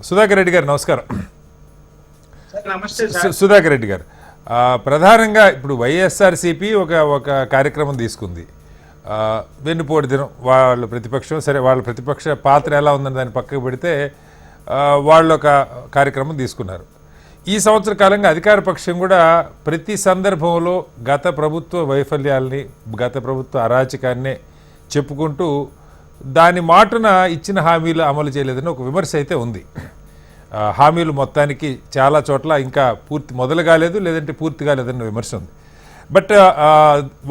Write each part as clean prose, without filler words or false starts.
సుధాకర్ రెడ్డి గారు నమస్కారం. నమస్తే. సుధాకర్ రెడ్డి గారు, ప్రధానంగా ఇప్పుడు వైఎస్ఆర్సీపీ ఒక కార్యక్రమం తీసుకుంది. వెన్నుపోటు దినం, వాళ్ళ ప్రతిపక్షం, సరే వాళ్ళ ప్రతిపక్ష పాత్ర ఎలా ఉందని దాన్ని పక్కకు పెడితే వాళ్ళు ఒక కార్యక్రమం తీసుకున్నారు. ఈ సంవత్సర కాలంగా అధికార పక్షం కూడా ప్రతి సందర్భంలో గత ప్రభుత్వ వైఫల్యాల్ని, గత ప్రభుత్వ అరాచకాన్నే చెప్పుకుంటూ దాని మాటున ఇచ్చిన హామీలు అమలు చేయలేదని ఒక విమర్శ అయితే ఉంది. హామీలు మొత్తానికి చాలా చోట్ల ఇంకా మొదలు కాలేదు, లేదంటే పూర్తి కాలేదన్న విమర్శ ఉంది. బట్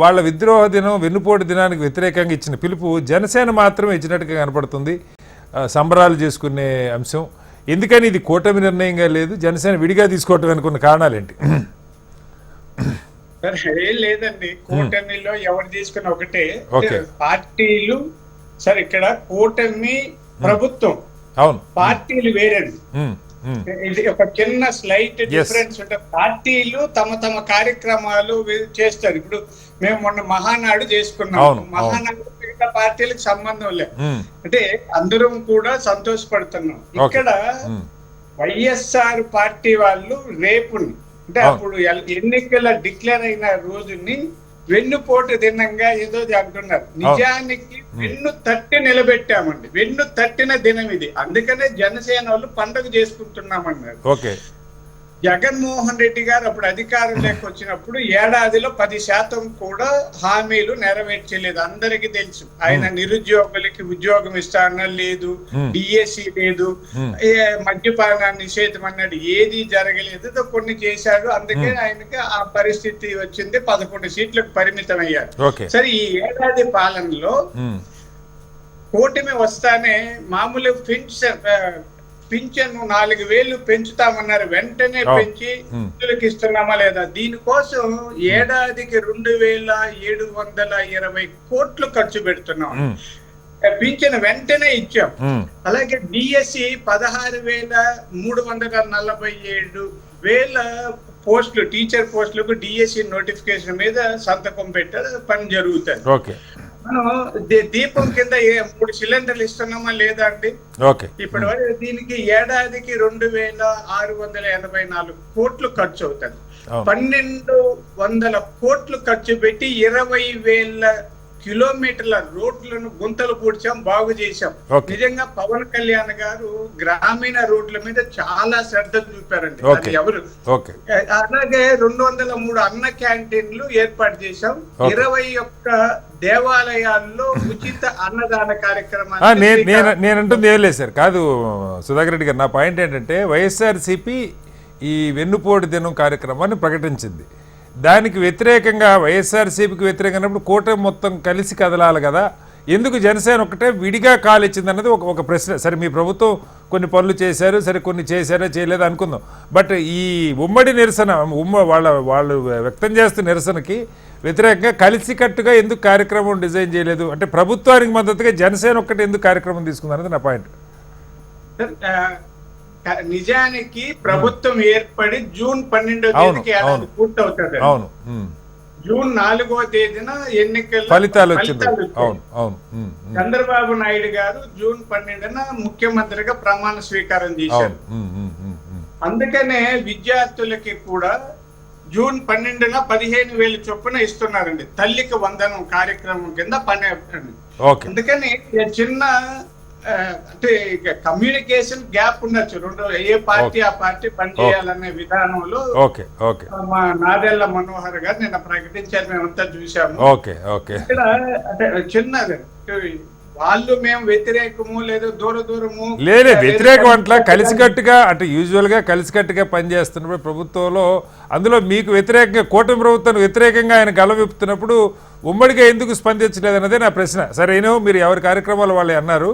వాళ్ళ విద్రోహ దినం, వెన్నుపోటు దినానికి వ్యతిరేకంగా ఇచ్చిన పిలుపు జనసేన మాత్రమే ఇచ్చినట్టుగా కనపడుతుంది. సంబరాలు చేసుకునే అంశం ఎందుకని ఇది కూటమి నిర్ణయంగా లేదు, జనసేన విడిగా తీసుకోవటం అనుకున్న కారణాలేంటి? ఏం లేదండి, కూటమిలో ఎవరు తీసుకున్న ఒకటే పార్టీలు. సరే, ఇక్కడ కూటమి ప్రభుత్వం, అవును, పార్టీలు వేరండి. ఇది ఒక చిన్న స్లైట్ డిఫరెన్స్ ఉంటుంది. పార్టీలు తమ తమ కార్యక్రమాలు చేస్తారు. ఇప్పుడు మేము మొన్న మహానాడు చేసుకున్నాము. మహానాడు మిగతా పార్టీలకు సంబంధం లేదు, అంటే అందరం కూడా సంతోషపడుతున్నాం. ఇక్కడ వైఎస్ఆర్ పార్టీ వాళ్ళు రేపుని, అంటే అప్పుడు ఎన్నికల డిక్లేర్ అయిన రోజుని వెన్నుపోటు దినంగా ఏదో అంటున్నారు. నిజానికి వెన్ను తట్టి నిలబెట్టామండి. వెన్ను తట్టిన దినం ఇది. అందుకనే జనసేన వాళ్ళు పండుగ చేసుకుంటున్నామన్నారు. జగన్మోహన్ రెడ్డి గారు అప్పుడు అధికారంలోకి వచ్చినప్పుడు ఏడాదిలో 10% కూడా హామీలు నెరవేర్చలేదు. అందరికీ తెలుసు. ఆయన నిరుద్యోగులకి ఉద్యోగం ఇస్తాన లేదు, డిఎస్సి లేదు, మద్యపాన నిషేధం అన్నాడు, ఏది జరగలేదు. కొన్ని చేశాడు. అందుకే ఆయనకి ఆ పరిస్థితి వచ్చింది. 11 సీట్లకు పరిమితం అయ్యారు. సరే, ఈ ఏడాది పాలనలో కూటమి వస్తానే మామూలు పింఛన్ 4,000 పెంచుతామన్నారు. వెంటనే పెంచి వృద్ధులకు ఇస్తున్నామా లేదా? దీనికోసం ఏడాదికి 2,720 కోట్లు ఖర్చు పెడుతున్నాం. పింఛన్ వెంటనే ఇచ్చాం. అలాగే డిఎస్సి 16,347 పోస్టులు, టీచర్ పోస్టులకు డిఎస్సి నోటిఫికేషన్ మీద సంతకం పెట్టారు. పని జరుగుతుంది. మనం దీపం కింద 3 సిలిండర్లు ఇస్తున్నామా లేదా అండి? ఇప్పటి వరకు దీనికి ఏడాదికి 2,684 కోట్లు ఖర్చు అవుతుంది. 1,200 కోట్లు ఖర్చు పెట్టి 20,000 కిలోమీటర్ల రోడ్లను గుంతలు పూడ్చాం, బాగు చేశాం. నిజంగా పవన్ కళ్యాణ్ గారు గ్రామీణ రోడ్ల మీద చాలా శ్రద్ధ చూపారండి. అది ఎవరు? అలాగే 203 అన్న క్యాంటీన్లు ఏర్పాటు చేశాం. 21 దేవాలయాల్లో ఉచిత అన్నదాన కార్యక్రమాన్ని. నేనంటుంది ఏం లేదు సార్, కాదు సుధాకర్ రెడ్డి గారు, నా పాయింట్ ఏంటంటే వైఎస్ఆర్సీపీ ఈ వెన్నుపోటు దినం కార్యక్రమాన్ని ప్రకటించింది. దానికి వ్యతిరేకంగా, వైఎస్ఆర్సీపీకి వ్యతిరేకంగా కూటమి మొత్తం కలిసి కదలాలి కదా, ఎందుకు జనసేన ఒక్కటే విడిగా కాలు ఇచ్చింది అన్నది ఒక ప్రశ్న. సరే, మీ ప్రభుత్వం కొన్ని పనులు చేశారు, సరే కొన్ని చేశారో చేయలేదో అనుకుందాం. బట్ ఈ ఉమ్మడి నిరసన, వాళ్ళు వ్యక్తం చేస్తున్న నిరసనకి వ్యతిరేకంగా కలిసికట్టుగా ఎందుకు కార్యక్రమం డిజైన్ చేయలేదు? అంటే ప్రభుత్వానికి మద్దతుగా జనసేన ఒక్కటి ఎందుకు కార్యక్రమం తీసుకుంది అన్నది నా పాయింట్. నిజానికి ప్రభుత్వం ఏర్పడి జూన్ 12వ తేదీకి పూర్తవుతుంది. జూన్ 4వ తేదీన ఎన్నికల ఫలితాలు చంద్రబాబు నాయుడు గారు జూన్ 12న ముఖ్యమంత్రిగా ప్రమాణ స్వీకారం చేశారు. అందుకనే విద్యార్థులకి కూడా జూన్ 12న 15,000 చొప్పున ఇస్తున్నారండి. తల్లికి వందనం కార్యక్రమం కింద పని. అందుకని చిన్న అంటే కమ్యూనికేషన్ గ్యాప్ ఉండొచ్చు. ఏ పార్టీ ఆ పార్టీ పనిచేయాలనే విధానంలో మా నాదెళ్ల మనోహర్ గారు నిన్న ప్రకటించారు, మేమంతా చూసాము. ఇక్కడ అంటే చిన్నది, వాళ్ళు మేము వ్యతిరేకము లేదు, దూరము లేదే వ్యతిరేకం అట్లా కలిసికట్టుగా, అంటే యూజువల్ గా కలిసికట్టుగా పనిచేస్తున్నప్పుడు ప్రభుత్వంలో, అందులో మీకు వ్యతిరేకంగా, కూటమి ప్రభుత్వానికి వ్యతిరేకంగా ఆయన గలవిప్పుతున్నప్పుడు ఉమ్మడిగా ఎందుకు స్పందించలేదు అన్నదే నా ప్రశ్న. సరేనో మీరు ఎవరి కార్యక్రమాలు వాళ్ళు అన్నారు.